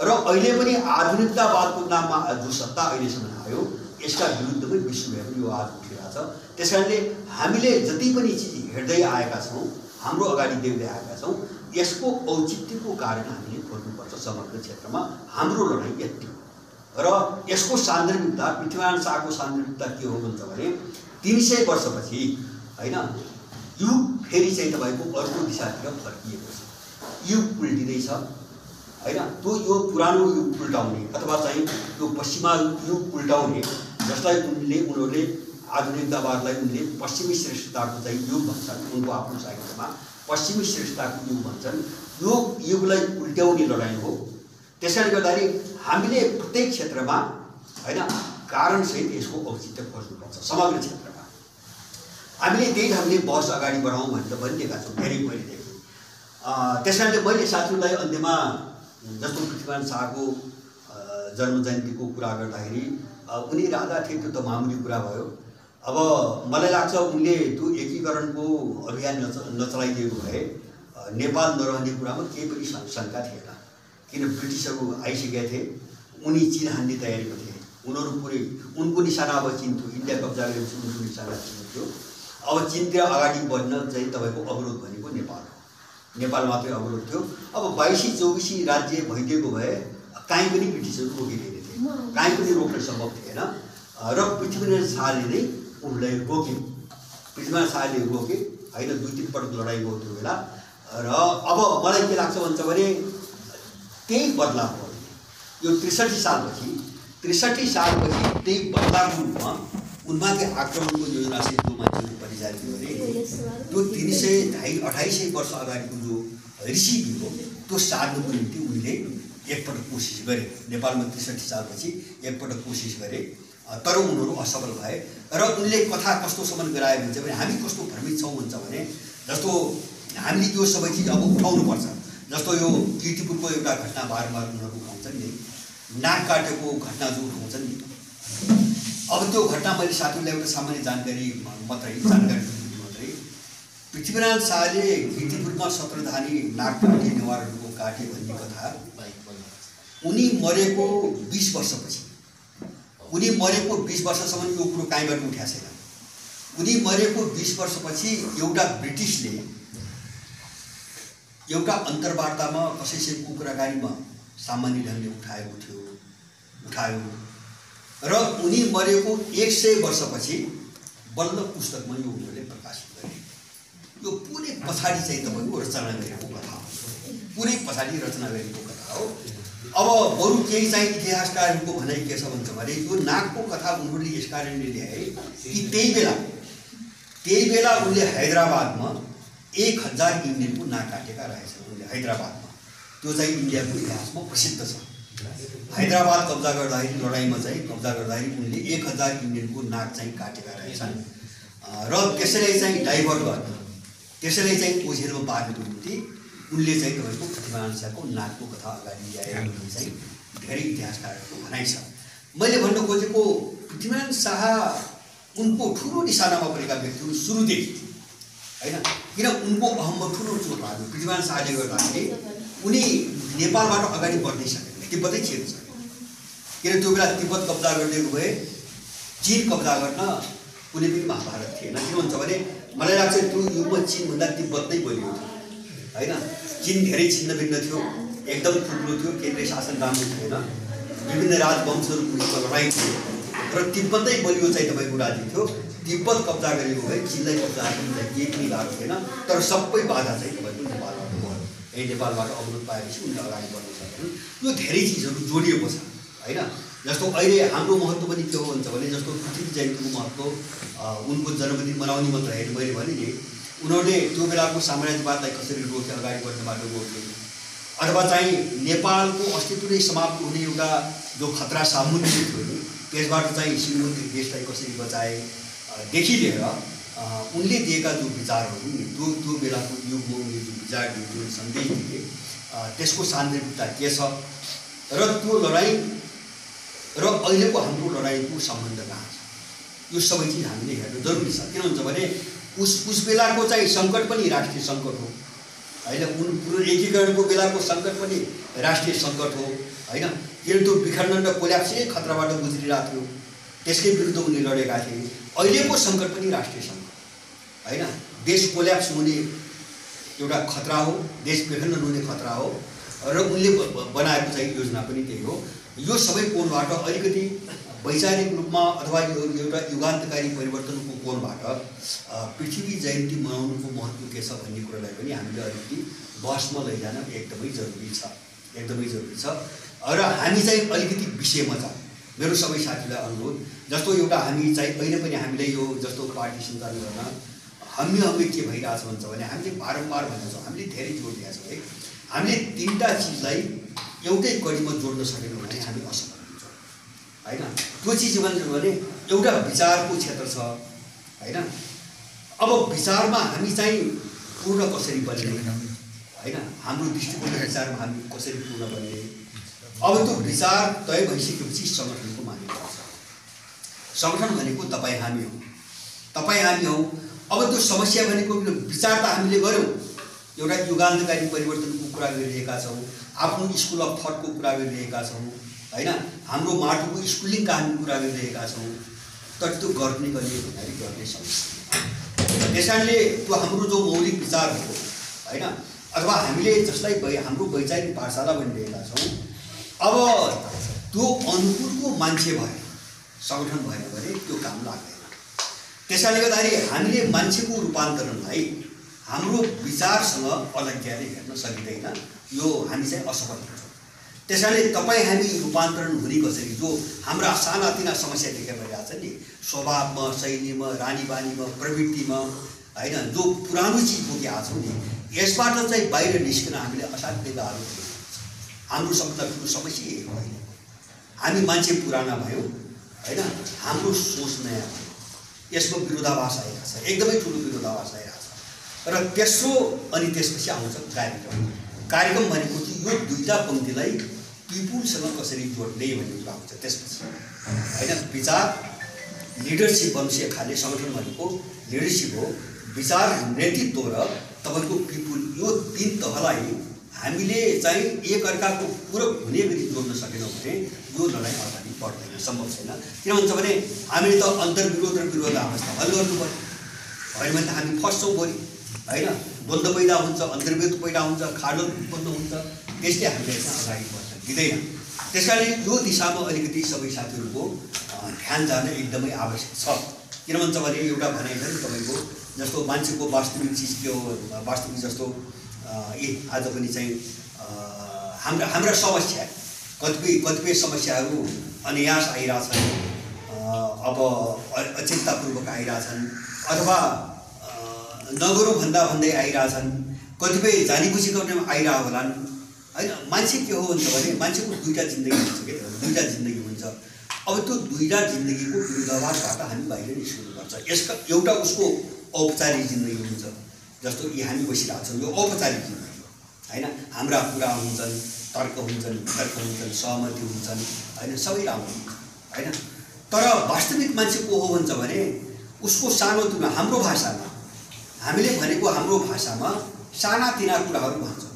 र अहिले पनि आधुनिकतावादको नाममा जो सत्ता अहिलेसम्म आयो, यसका विरुद्धमै विश्वव्यापी यो आवाज उठिरहेछ। त्यस कारणले हामीले जति पनि चिज हेर्दै आएका छौँ, हाम्रो अगाडि देख्दै आएका छौँ, यसको औचित्यको कारण हामीले खोज्नुपर्छ। समग्र क्षेत्रमा हाम्रो लडाइँ यति हो। र यसको सान्दर्भिकता, पृथ्वीनारायण शाहको सान्दर्भिकता के हो भन्छ भने 300 वर्षपछि हैन, युग फेरि चाहिँ तपाईँको अर्को दिशातिर फर्किएको छ, युग उल्टिँदैछ हैन। त्यो यो पुरानो युग उल्टाउने अथवा चाहिँ त्यो पश्चिमा युग उल्टाउने, जसलाई उनीहरूले आधुनिकतावादलाई उनले पश्चिमी श्रेष्ठताको चाहिँ युग भन्छन्, उनको आफ्नो साहित्यमा पश्चिमी श्रेष्ठताको युग भन्छन्। यो युगलाई उल्ट्याउने लडाइँ हो। त्यसैले गर्दाखेरि हामीले प्रत्येक क्षेत्रमा हैन कारणसहित यसको औचित्य खोज्नुपर्छ। समग्र क्षेत्रमा हामीले त्यही ढङ्गले बहस अगाडि बढाउँ भनेर भनिदिएका छौँ धेरै पहिलेदेखि। त्यसैले मैले साथीहरूलाई अन्त्यमा जस्तो पृथ्वीनारायण शाहको जन्म जयन्तीको कुरा गर्दाखेरि उनी राजा थिए, त्यो त मामुली कुरा भयो। अब मलाई लाग्छ उनले त्यो एकीकरणको अभियान नचलाइदिएको भए नेपाल नरहने कुरामा केही पनि शङ्का थिएन, किन ब्रिटिसहरू आइसकेका थिए, उनी चिन हान्ने तयारीमा थिए उनीहरू पुरै उनको निशाना अब चीन थियो। इन्डिया कब्जा गरेपछि उनको निशाना चीन थियो। अब चीनतिर अगाडि बढ्न चाहिँ तपाईँको अवरोध भनेको नेपाल हो। नेपाल मात्रै अवरोध थियो। अब 22-24 राज्य भइदिएको भए कहीँ पनि ब्रिटिसहरू रोकिँदैन थिए, कहीँ पनि रोक्न सम्भव थिएन। र पृथ्वीनारायण शाहले नै उनलाई रोके। पृथ्वीनारायण शाहले रोके होइन, 2-3 पटक लडाइँ भयो त्यो बेला। र अब मलाई के लाग्छ भन्छ भने त्यही बदलाव हो। यो 63 सालपछि त्यही बदलावको रूपमा उनमाथि आक्रमणको योजनासित जो मान्छेहरू परिचालित गरे त्यो 300-250 वर्ष अगाडिको जो ऋषि हो त्यो सार्नुको निम्ति उनले एकपटक कोसिस गरे। नेपालमा 63 सालपछि एकपटक कोसिस गरे, तर उनीहरू असफल भए। र उनले कथा कस्तोसम्म गराए भन्छ भने हामी कस्तो भ्रमित छौँ भन्छ भने जस्तो हामीले त्यो सबै चिज अब उठाउनुपर्छ। जस्तो यो कीर्तिपुरको एउटा घटना बारम्बार उनीहरू उठाउँछन् नि, नाक काटेको घटना जो उठाउँछन् नि। अब त्यो घटना मैले साथीहरूलाई एउटा सामान्य जानकारी मात्रै पृथ्वीनारायण शाहले कीर्तिपुरमा 17 धानी नाक काटे नेवारहरूको काटे भन्ने कथा उनी मरेको 20 वर्षपछि, उनी मरेको 20 वर्षसम्म यो कुरो कहीँबाट उठ्या छैन। उनी मरेको 20 वर्षपछि एउटा ब्रिटिसले एउटा अन्तर्वार्तामा कसैसँगको कुराकानीमा सामान्य ढङ्गले उठायो र उनी मरेको 100 वर्षपछि बल्ल पुस्तकमा यो उनीहरूले प्रकाशित गरे। यो पुरै पछाडि चाहिँ तपाईँको रचना गरेको कथा हो, पुरै पछाडि रचना गरेको कथा हो। अब बरु केही चाहिँ इतिहासकारहरूको भनाइ के छ भन्छ भने यो नागको कथा उनीहरूले यस कारणले ल्याए कि त्यही बेला उनले हैदराबादमा 1000 इन्डियनको नाक काटेका रहेछन्। उनले हैदराबादमा, त्यो चाहिँ इन्डियाको इतिहासमा प्रसिद्ध छ। हैदराबाद कब्जा गर्दाखेरि लडाइँमा चाहिँ कब्जा गर्दाखेरि उनले 1000 इन्डियनको नाक चाहिँ काटेका रहेछन्। र त्यसैलाई चाहिँ डाइभर्ट गर्न, त्यसैलाई चाहिँ ओझेलमा पार्नुको निम्ति उनले चाहिँ तपाईँको पृथ्वीनारायण शाहको नाकको कथा अगाडि ल्याएर भन्ने चाहिँ धेरै इतिहासकारहरूको भनाइ छ। मैले भन्न खोजेको पृथ्वीनारायण शाह उनको ठुलो निशानामा परेका व्यक्तिहरू सुरुदेखि होइन, किन उनको अहममा ठुलो चोट लाग्यो। पृथ्वीनारायण शाहले गर्दाखेरि उनी नेपालबाट अगाडि बढ्नै सकेन, तिब्बतै छिर्न सकेन। किन त्यो बेला तिब्बत कब्जा गरिदिएको भए चीन कब्जा गर्न कुनै पनि महाभारत थिएन। किन भन्छ भने मलाई लाग्छ त्यो युगमा चीनभन्दा तिब्बत नै बलियो थियो होइन। चीन धेरै छिन्न भिन्न थियो, एकदम ठुलो थियो, केन्द्रीय शासन राम्रो थिएन, विभिन्न राजवंशहरूको बिचमा लडाइँ थियो र तिब्बतै बलियो चाहिँ तपाईँको राज्य थियो। तिब्बत कब्जा गरेको भए चीनलाई कब्जा गर्नलाई केही पनि गाह्रो थिएन। तर सबै बाधा चाहिँ तपाईँको नेपालबाट भयो। यही नेपालबाट अवरोध पाएपछि उनले अगाडि बढ्न सकेन। यो धेरै चिजहरू जोडिएको छ होइन। जस्तो अहिले हाम्रो महत्त्व पनि के हो भन्छ भने जस्तो पृथ्वी जयन्तीको महत्त्व उनको जन्मदिन मनाउने मात्र होइन। मैले भने नि उनीहरूले त्यो बेलाको साम्राज्यवादलाई कसरी रोके, अगाडि बढ्नबाट रोके, अथवा चाहिँ नेपालको अस्तित्व नै समाप्त हुने एउटा जो खतरा सामुन्ने थियो नि त्यसबाट चाहिँ सिन्धुली देशलाई कसरी बचाए देखि लिएर उनले दिएका जो विचारहरू नि त्यो बेलाको युगमा उनले जो विचार दिए, जो सन्देश दिए त्यसको सान्दर्भिकता के छ र त्यो लडाइँ र अहिलेको हाम्रो लडाइँको सम्बन्ध कहाँ छ, यो सबै चिज हामीले हेर्नु जरुरी छ। किन भन्छ भने उस बेलाको चाहिँ सङ्कट पनि राष्ट्रिय सङ्कट हो होइन। पुनः एकीकरणको बेलाको सङ्कट पनि राष्ट्रिय सङ्कट हो होइन। किन त्यो विखण्डन र कोल्याप्सै खतराबाट गुज्रिरहेको थियो, त्यसकै विरुद्ध उनले लडेका थिए। अहिलेको सङ्कट पनि राष्ट्रिय सङ्कट होइन। देश कोल्याप्स हुने एउटा खतरा हो, देश विखण्डन हुने खतरा हो र उनले बनाएको चाहिँ योजना पनि त्यही हो। यो सबै कोणबाट अलिकति वैचारिक रूपमा अथवा एउटा युगान्तकारी परिवर्तनको कोणबाट पृथ्वी जयन्ती मनाउनुको महत्त्व के छ भन्ने कुरालाई पनि हामीले अलिकति बहसमा लैजान एकदमै जरुरी छ, एकदमै जरुरी छ। र हामी चाहिँ अलिकति विषयमा छ। मेरो सबै साथीलाई अनुरोध, जस्तो एउटा हामी चाहिँ अहिले पनि हामीले यो जस्तो पार्टी सञ्चालन गर्न हामी के भइरहेछ भन्छ भने हामीले बारम्बार भन्छौँ, हामीले धेरै जोड दिएका छौँ है। हामीले 3टा चिजलाई एउटै कडीमा जोड्न सकेनौँ भने हामी असफल हुन्छौँ होइन। त्यो चिज भन्छ भने एउटा विचारको क्षेत्र छ होइन। अब विचारमा हामी चाहिँ पूर्ण कसरी बन्ने होइन, हाम्रो दृष्टिकोण विचारमा हामी कसरी पूर्ण बन्ने। अब त्यो विचार तय भइसकेपछि सङ्गठनको मान्य पर्छ। सङ्गठन भनेको तपाईँ हामी हौ, तपाईँ हामी हौ। अब त्यो समस्या भनेको विचार त हामीले गऱ्यौँ, एउटा युगान्तकारी परिवर्तनको कुरा गरिरहेका छौँ, आफ्नो स्कुल अफ थटको कुरा गरिरहेका छौँ हैन। हाम्रो माटोको स्कुलिङका हामी कुरा गरिरहेका छौँ, तर त्यो गर्ने भन्दाखेरि गर्ने समस्या। त्यसैले त्यो हाम्रो जो मौलिक विचार हो हैन, अथवा हामीले जसलाई हाम्रो वैचारिक पाठशाला भनिरहेका छौँ, अब त्यो अनुकूलको मान्छे भएन, सङ्गठन भएन भने त्यो काम लाग्दैन। त्यसैले गर्दाखेरि हामीले मान्छेको रूपान्तरणलाई हाम्रो विचारसँग अलग्याले हेर्न सकिँदैन, यो हामी चाहिँ असफल हुन्छौँ। त्यसैले तपाईँ हामी रूपान्तरण हुने कसरी, जो हाम्रा सानातिना समस्या देखा परिरहेको छ नि, स्वभावमा, शैलीमा, रानीबानीमा, प्रवृत्तिमा हैन, जो पुरानो चिज बोकेका छौँ नि, यसबाट चाहिँ बाहिर निस्किन हामीले असाध्यै गाह्रो छ। हाम्रो सबभन्दा ठुलो समस्या यही हो। हामी मान्छे पुराना भयौँ हैन, हाम्रो सोच नयाँ भयो, यसको विरोधाभास आइरहेको छ, एकदमै ठुलो विरोधाभास आइरहेको छ। र तेस्रो अनि त्यसपछि आउँछ कार्यक्रम। कार्यक्रम भनेको चाहिँ यो दुईटा पङ्क्तिलाई पिपुलसँग कसरी जोड्ने भन्ने कुरा हुन्छ त्यसपछि हैन। विचार लिडरसिप वंशीय खाले सङ्गठन भनेको लिडरसिप हो, विचार नेतृत्व र तपाईँको पिपुल, यो तीन तहलाई हामीले चाहिँ एकअर्काको पूरक हुने गरी जोड्न सकेनौँ भने यो लडाइँ अगाडि बढ्दैन, सम्भव छैन। किन भन्छ भने हामीले त अन्तर्विरोध र विरोधाभासलाई हल गर्नु पर्यो, होइन भने त हामी फस्छौँ भोलि हैन। द्वन्द्व पैदा हुन्छ, अन्तर्विरोध पैदा हुन्छ, खाडल उत्पन्न हुन्छ, त्यसले हामीले अगाडि बढ्न दिँदैन। त्यसैले यो दिशामा अलिकति सबै साथीहरूको ध्यान जान एकदमै आवश्यक छ। किन भन्छ भने एउटा भनाइ छ नि तपाईँको, जस्तो मान्छेको वास्तविक चिज के हो, वास्तविक जस्तो आज पनि चाहिँ हाम्रा समस्या कतिपय समस्याहरू अनायास आइरहेछन्, अब अचिन्तापूर्वक आइरहेछन्, अथवा नगरौँ भन्दै आइरहेछन्, कतिपय जानीबुझी गर्नेमा आइरहेको होलान् हैन। मान्छे के हो भन्छ भने मान्छेको दुईवटा जिन्दगी हुन्छ के, दुईवटा जिन्दगी हुन्छ। अब त्यो दुईवटा जिन्दगीको विरोधाभासबाट हामी बाहिर निस्किनुपर्छ। यसका एउटा उसको औपचारिक जिन्दगी हुन्छ, जस्तो यी हामी बसिरहेको छौँ, यो औपचारिक जिन्दगी हो हैन। हाम्रा कुरा हुन्छन्, तर्क हुन्छन्, वितर्क हुन्छन्, सहमति हुन्छन् हैन, सबै राम्रो हुन्छ हैन। तर वास्तविक मान्छे को हो भन्छ भने उसको सानोतिनो हाम्रो भाषामा, हामीले भनेको हाम्रो भाषामा सानातिना कुराहरू भन्छौँ,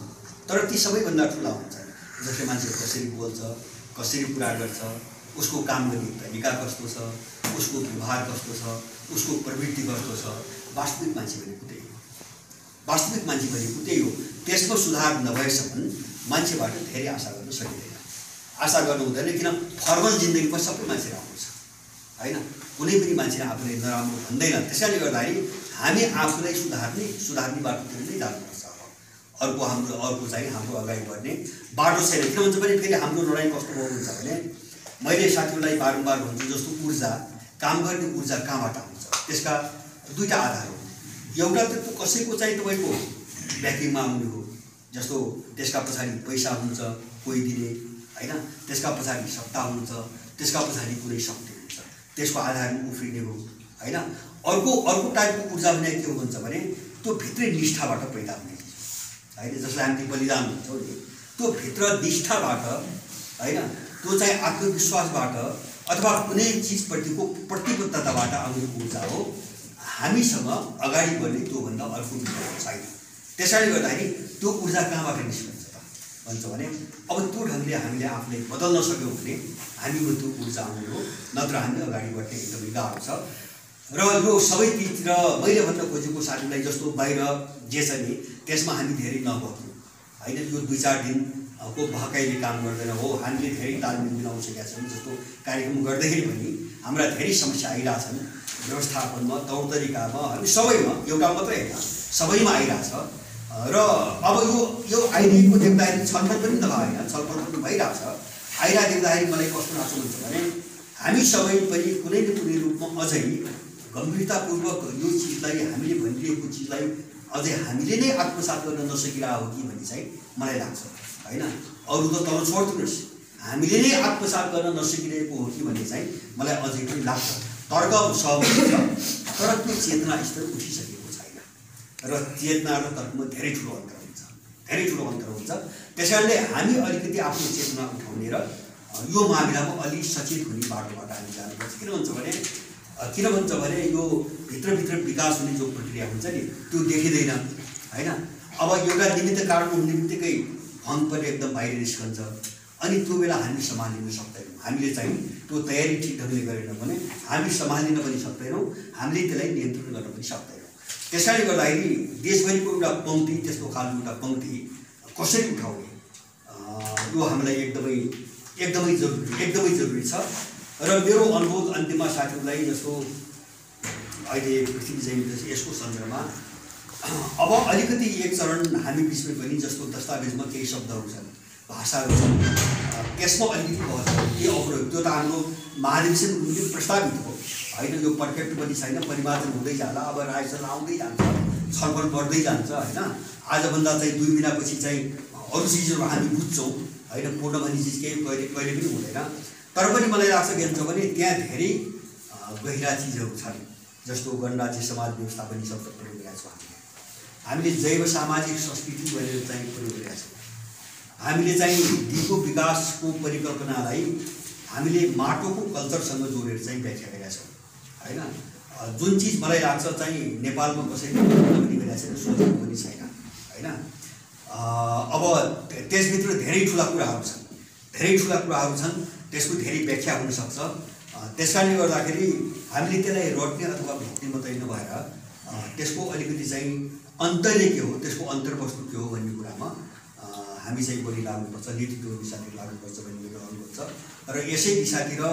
तर ती सबैभन्दा ठुला हुन्छन्। जसले मान्छे कसरी बोल्छ, कसरी कुरा गर्छ, उसको काम गर्ने तरिका कस्तो छ, उसको व्यवहार कस्तो छ, उसको प्रवृत्ति कस्तो छ, वास्तविक मान्छे भनेको त्यही हो। वास्तविक मान्छे भनेको त्यही हो। त्यसको सुधार नभएसम्म मान्छेबाट धेरै आशा गर्न सकिँदैन, आशा गर्नु हुँदैन। किन फर्मल जिन्दगीमा सबै मान्छे राम्रो छ हैन, कुनै पनि मान्छेले आफूले नराम्रो भन्दैन। त्यसैले गर्दाखेरि हामी आफूलाई सुधार्ने बाटोतिर नै जानुपर्छ। अर्को चाहिँ हाम्रो अगाडि बढ्ने बाटो छैन। किन भन्छ भने फेरि हाम्रो लडाइँ कस्तो हो हुन्छ भने, मैले साथीहरूलाई बारम्बार भन्छु, जस्तो ऊर्जा, काम गर्ने ऊर्जा कहाँबाट आउँछ, त्यसका दुईवटा आधार हो। एउटा त त्यो कसैको चाहिँ तपाईँको ब्याकिङमा आउने हो, जस्तो त्यसका पछाडि पैसा हुन्छ कोही दिने हैन, त्यसका पछाडि सत्ता हुन्छ, त्यसका पछाडि कुनै शक्ति हुन्छ, त्यसको आधारमा उफ्रिने हो हैन। अर्को टाइपको ऊर्जा भने के हो भन्छ भने त्यो भित्रै निष्ठाबाट पैदा हुने हैन, जसलाई हामी बलिदान भन्छौँ नि, त्यो भित्र निष्ठाबाट हैन, त्यो चाहिँ आत्मविश्वासबाट अथवा कुनै चिजप्रतिको प्रतिबद्धताबाट आउने ऊर्जा हो। हामीसँग अगाडि बढ्ने त्योभन्दा अर्को विकल्प छैन। त्यसैले गर्दाखेरि त्यो ऊर्जा कहाँबाट निस्कन्छ त भन्छ भने, अब त्यो ढङ्गले हामीले आफूलाई बदल्न सक्यौँ भने हामीमा त्यो ऊर्जा आउने हो, नत्र हामी अगाडि बढ्ने एकदमै गाह्रो छ। र यो सबैतिर मैले भन्न खोजेको साथीलाई जस्तो बाहिर जे छ नि त्यसमा हामी धेरै नबक्यौँ हैन। यो 2-4 दिनको भकाइले काम गर्दैन हो, हामीले धेरै तालमेल मिलाउन सकेका छौँ। जस्तो कार्यक्रम गर्दाखेरि पनि हाम्रा धेरै समस्या आइरहेछन्, व्यवस्थापनमा, तौर तरिकामा, हामी सबैमा, एउटा मात्रै होइन सबैमा आइरहेछ। र अब यो आइडिएको देख्दाखेरि छलफल पनि नभएन, छलफल पनि भइरहेछ। आइरहेको देख्दाखेरि मलाई कस्तो लाग्छ भन्छ भने हामी सबै पनि कुनै न कुनै रूपमा अझै गम्भीरतापूर्वक यो चिजलाई, हामीले भनिरहेको चिजलाई अझै हामीले नै आत्मसात गर्न नसकिरहेको हो कि भन्ने चाहिँ मलाई लाग्छ हैन। अरू त तल छोड्दिनुहोस्, हामीले नै आत्मसात गर्न नसकिरहेको हो कि भन्ने चाहिँ मलाई अझै पनि लाग्छ। तर्क सहमति छ, तर त्यो चेतना स्तर उठिसकेको छैन र चेतना र तर्कमा धेरै ठुलो अन्तर हुन्छ। त्यसैले हामी अलिकति आफ्नो चेतना उठाउने र यो मामिलामा अलि सचेत हुने बाटोबाट हामी जानुपर्छ। किन भन्छ भने यो भित्रभित्र विकास हुने जो प्रक्रिया हुन्छ नि त्यो देखिँदैन हैन। अब एउटा निमित्त कारण हुने बित्तिकै भङ पनि एकदम बाहिर निस्कन्छ, अनि त्यो बेला हामी सम्हालिन सक्दैनौँ। हामीले चाहिँ त्यो तयारी ठिक ढङ्गले गरेनौँ भने हामी सम्हालिन पनि सक्दैनौँ, हामीले त्यसलाई नियन्त्रण गर्न पनि सक्दैनौँ। त्यसैले गर्दाखेरि देशभरिको एउटा पङ्क्ति, त्यस्तो खालको एउटा पङ्क्ति कसरी उठाउने यो हामीलाई एकदमै जरुरी छ। र मेरो अनुरोध अन्तिममा साथीहरूलाई, जस्तो अहिले पृथ्वी जयन्ती यसको सन्दर्भमा अब अलिकति एक चरण हामी बिचमा पनि, जस्तो दस्तावेजमा केही शब्दहरू छन्, भाषाहरू छन्, त्यसमा अलिकति बहस के अवरोध, त्यो त हाम्रो महाधिवेशनको निम्ति प्रस्तावित हो होइन, यो पर्फेक्ट पनि छैन, परिमार्जन हुँदै जाला, अब रायसन आउँदै जान्छ, छलफल बढ्दै जान्छ होइन। आजभन्दा चाहिँ 2 महिनापछि चाहिँ अरू चिजहरू हामी बुझ्छौँ होइन, पूर्ण भन्ने चिज केही कहिले पनि हुँदैन। तर पनि मलाई लाग्छ के हुन्छ भने त्यहाँ धेरै गहिरा चिजहरू छन्, जस्तो गणराज्य समाज व्यवस्था पनि शब्द प्रयोग गरेका छौँ हामीले जैव सामाजिक संस्कृति भनेर चाहिँ प्रयोग गरेका छौँ। हामीले चाहिँ दिगो विकासको परिकल्पनालाई हामीले माटोको कल्चरसँग जोडेर चाहिँ व्याख्या गरेका छौँ होइन। जुन चिज मलाई लाग्छ चाहिँ नेपालमा कसैले पनि गरेका छैन, सोचेको पनि छैन होइन। अब त्यसभित्र धेरै ठुला कुराहरू छन्, त्यसको धेरै व्याख्या हुनसक्छ। त्यसकारणले गर्दाखेरि हामीले त्यसलाई रट्ने अथवा भोग्ने मात्रै नभएर त्यसको अलिकति चाहिँ अन्तर्य के हो, त्यसको अन्तर्वस्तु के हो भन्ने कुरामा हामी चाहिँ बढी लाग्नुपर्छ, नीतिको दिशातिर लाग्नुपर्छ भन्ने मेरो अनुरोध छ। र यसै दिशातिर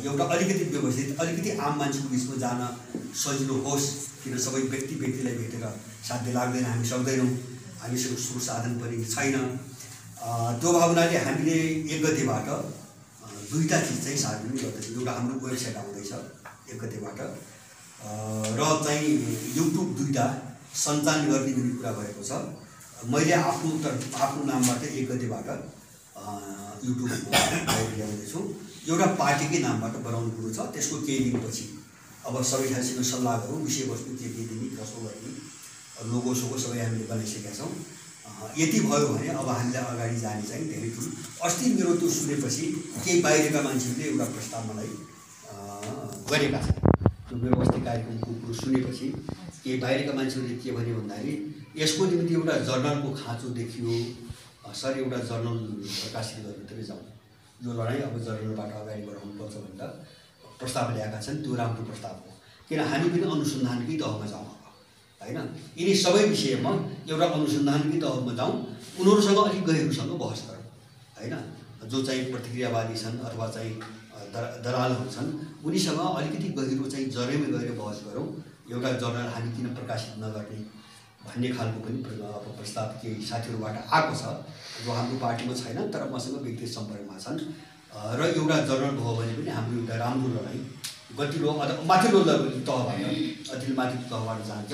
एउटा अलिकति व्यवस्थित, अलिकति आम मान्छेको बिचमा जान सजिलो होस्, किन सबै व्यक्तिलाई भेटेर साध्य लाग्दैन, हामी सक्दैनौँ, हामीसँग स्रोत साधन पनि छैन। त्यो भावनाले हामीले 1 गतेबाट 2टा चिज चाहिँ सार्वजनिक गर्दैछौँ। एउटा हाम्रो वेबसाइट आउँदैछ 1 गतेबाट, र चाहिँ युट्युब 2टा सञ्चालन गर्ने भन्ने कुरा भएको छ। मैले आफ्नो नामबाट 1 गतेबाट युट्युब ल्याउँदैछु। एउटा पार्टीकै नामबाट बनाउनु कुरो छ, त्यसको केही दिनपछि अब सबै ठाउँसँग सल्लाह गरौँ, विषयवस्तु के दिने, कसो गर्ने, लोगो सोगो सबै हामीले बनाइसकेका छौँ। यति भयो भने अब हामीलाई अगाडि जाने चाहिँ धेरै ठुलो। अस्ति मेरो त्यो सुनेपछि केही बाहिरका मान्छेहरूले एउटा प्रस्ताव मलाई गरेका छन्। त्यो व्यवस्थित कार्यक्रमको कुरो सुनेपछि केही बाहिरका मान्छेहरूले के भन्यो भन्दाखेरि यसको निम्ति एउटा जर्नलको खाँचो देखियो, सर एउटा जर्नल प्रकाशित गर्नुतिर जाउँ, यो लडाइँ अब जर्नलबाट अगाडि बढाउनुपर्छ भनेर प्रस्ताव ल्याएका छन्। त्यो राम्रो प्रस्ताव हो, किन हामी पनि अनुसन्धानकै तहमा जाउँ होइन। यिनी सबै विषयमा एउटा अनुसन्धानकै तहमा जाउँ, उनीहरूसँग अलिक गहिरोसँग बहस गरौँ होइन। जो चाहिँ प्रतिक्रियावादी छन् अथवा चाहिँ दलालहरू छन्, उनीसँग अलिकति गहिरो चाहिँ जरैमा गएर बहस गरौँ। एउटा जर्नल हामी किन प्रकाशित नगर्ने भन्ने खालको पनि प्रस्ताव केही साथीहरूबाट आएको छ, जो हाम्रो पार्टीमा छैन तर मसँग व्यक्तिगत सम्पर्कमा छन्। र एउटा जर्नल भयो भने पनि हाम्रो एउटा राम्रो लडाइँ गतिलो माथिल्लो तहबाट, अति माथिल्लो तहबाट जान्छ।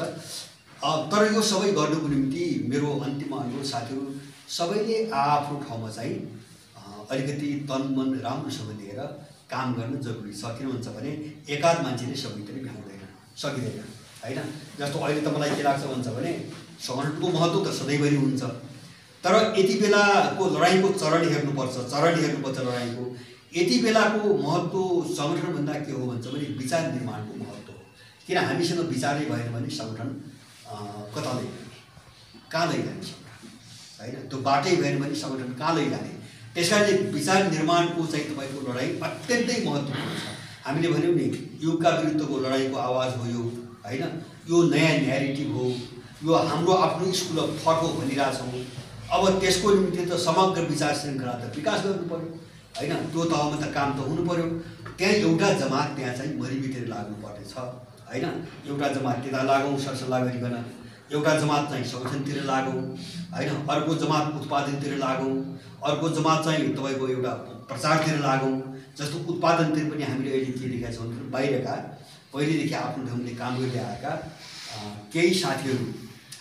तर यो सबै गर्नुको निम्ति मेरो अन्तिम अनुरोध साथीहरू सबैले आफ्नो ठाउँमा चाहिँ अलिकति तन मन राम्रोसँग दिएर काम गर्न जरुरी छ। किन भन्छ भने एकाध मान्छेले सबैतिर भ्याउँदैन, सकिँदैन होइन। जस्तो अहिले त मलाई के लाग्छ भन्छ भने सङ्गठनको महत्त्व त सधैँभरि हुन्छ, तर यति बेलाको लडाइँको चरण हेर्नुपर्छ लडाइँको। यति बेलाको महत्त्व सङ्गठनभन्दा के हो भन्छ भने विचार निर्माणको महत्त्व हो। किन हामीसँग विचारै भएन भने सङ्गठन कता लैजाने, कहाँ लैजाने सङ्गठन होइन, त्यो बाटै भएन भने सङ्गठन कहाँ लैजाने। त्यसकारणले विचार निर्माणको चाहिँ तपाईँको लडाइँ अत्यन्तै महत्त्वपूर्ण छ। हामीले भन्यौँ नि युगका विरुद्धको लडाइँको आवाज हो यो होइन, यो नयाँ न्यारेटिभ हो, यो हाम्रो आफ्नो स्कुल अफ थट हो भनिरहेछौँ। अब त्यसको निम्ति त समग्र विचार श्रृङ्खला त विकास गर्नु पऱ्यो होइन, त्यो तहमा त काम त हुनु पऱ्यो। त्यहाँ एउटा जमात त्यहाँ चाहिँ मरिबितेर लाग्नुपर्ने छ होइन। एउटा जमात त्यता लागौँ सरसल्लाह गरिकन, एउटा जमात चाहिँ सङ्गठनतिर लागौँ होइन, अर्को जमात उत्पादनतिर लागौँ, अर्को जमात चाहिँ तपाईँको एउटा प्रचारतिर लागौँ। जस्तो उत्पादनतिर पनि हामीले अहिले के देखेका छौँ भने बाहिरका पहिलेदेखि आफ्नो ढङ्गले काम गर्दै आएका केही साथीहरू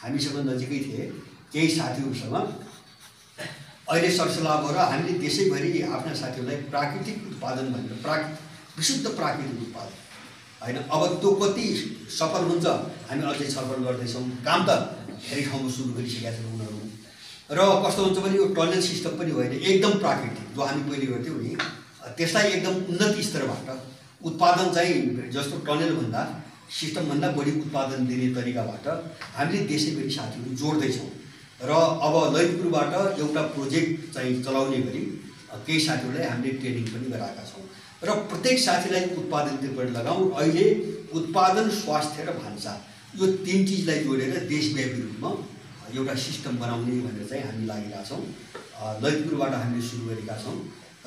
हामीसँग नजिकै थिए, केही साथीहरूसँग अहिले सरसल्लाह भएर हामीले देशैभरि आफ्ना साथीहरूलाई प्राकृतिक उत्पादन भनेर विशुद्ध प्राकृतिक उत्पादन होइन, अब त्यो कति सफल हुन्छ हामी अझै छलफल गर्दैछौँ। काम त धेरै ठाउँमा सुरु गरिसकेका छौँ उनीहरू। र कस्तो हुन्छ भने यो टनल सिस्टम पनि होइन, एकदम प्राकृतिक जो हामी पहिले गर्थ्यौँ नि, त्यसलाई एकदम उन्नत स्तरबाट उत्पादन चाहिँ जस्तो टनलभन्दा सिस्टमभन्दा बढी उत्पादन दिने तरिकाबाट हामीले देशैभरि साथीहरू जोड्दैछौँ। र अब ललितपुरबाट एउटा प्रोजेक्ट चाहिँ चलाउने गरी केही साथीहरूलाई हामीले ट्रेनिङ पनि गराएका छौँ र प्रत्येक साथीलाई उत्पादनतिर लगाउँ। अहिले उत्पादन, स्वास्थ्य र भान्सा यो 3 चिजलाई जोडेर देशव्यापी रूपमा एउटा सिस्टम बनाउने भनेर चाहिँ हामी लागिरहेका छौँ। ललितपुरबाट हामीले सुरु गरेका छौँ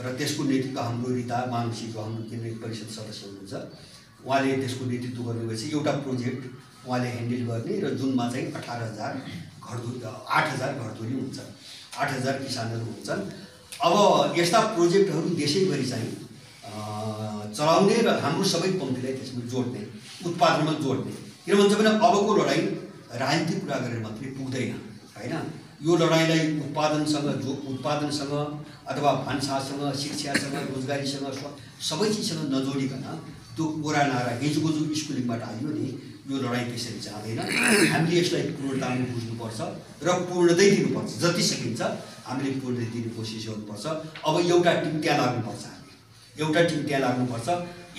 र त्यसको नेतृत्व हाम्रो रिता मानसी जो हाम्रो केन्द्रीय परिषद सदस्य हुनुहुन्छ, उहाँले त्यसको नेतृत्व गर्नुभएपछि एउटा प्रोजेक्ट उहाँले ह्यान्डल गर्ने र जुनमा चाहिँ 8,000 घरधुरी हुन्छ, 8,000 किसानहरू हुन्छन्। अब यस्ता प्रोजेक्टहरू देशैभरि चाहिँ चलाउने र हाम्रो सबै पङ्क्तिलाई त्यसमा जोड्ने, उत्पादनमा जोड्ने। किन भन्छ भने अबको लडाइँ राजनीति पुरा गरेर मात्रै पुग्दैन हैन। यो लडाइँलाई उत्पादनसँग अथवा भान्सासँग, शिक्षासँग, रोजगारीसँग, सबै चिजसँग नजोडिकन त्यो कोरा नारा गेजुगोजु स्कुलिङबाट आयो नि, यो लडाइँ त्यसरी जाँदैन। हामीले यसलाई पूर्णतामा बुझ्नुपर्छ र पूर्णतै दिनुपर्छ। जति सकिन्छ हामीले पूर्णतै दिने कोसिस गर्नुपर्छ। अब एउटा टिम त्यहाँ लाग्नुपर्छ, एउटा टिम त्यहाँ लाग्नुपर्छ।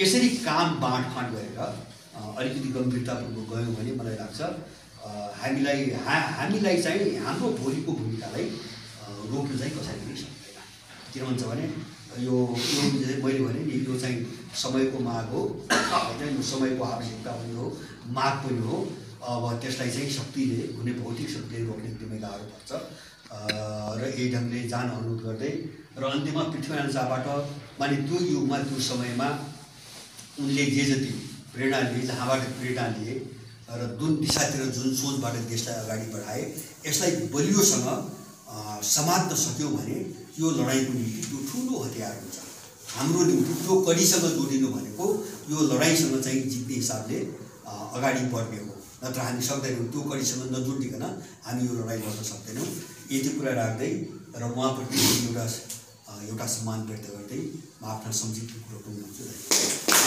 यसरी काम बाँडफाँड गरेर अलिकति गम्भीरतापूर्वक गयौँ भने मलाई लाग्छ हामीलाई चाहिँ हाम्रो भोलिको भूमिकालाई रोक्न चाहिँ कसैले पनि सक्दैन। किन भन्छ भने यो मैले भने नि, यो चाहिँ समयको माग हो होइन, यो समयको आवश्यकता पनि हो, माग पनि हो। अब त्यसलाई चाहिँ शक्तिले, कुनै भौतिक शक्तिले रोक्ने एकदमै गाह्रो पर्छ र यही ढङ्गले जान अनुरोध गर्दै र अन्त्यमा पृथ्वीनारायण शाहबाट माने त्यो युगमा त्यो समयमा उनले जे जति प्रेरणा लिए, जहाँबाट प्रेरणा लिए र जुन दिशातिर, जुन सोचबाट देशलाई अगाडि बढाए, यसलाई बलियोसँग समात्न सक्यौँ भने यो लडाइँको निम्ति त्यो ठुलो हतियार हुन्छ। हाम्रो निम्ति त्यो कडीसँग जोडिनु भनेको यो लडाइँसँग चाहिँ जित्ने हिसाबले अगाडि बढ्ने हो। नत्र हामी सक्दैनौँ, त्यो कडीसँग नजोडिकन हामी यो लडाइँ लड्न सक्दैनौँ। यति कुरा राख्दै र उहाँप्रति एउटा सम्मान व्यक्त गर्दै म आफ्ना संक्षिप्त कुरो पनि भन्छु।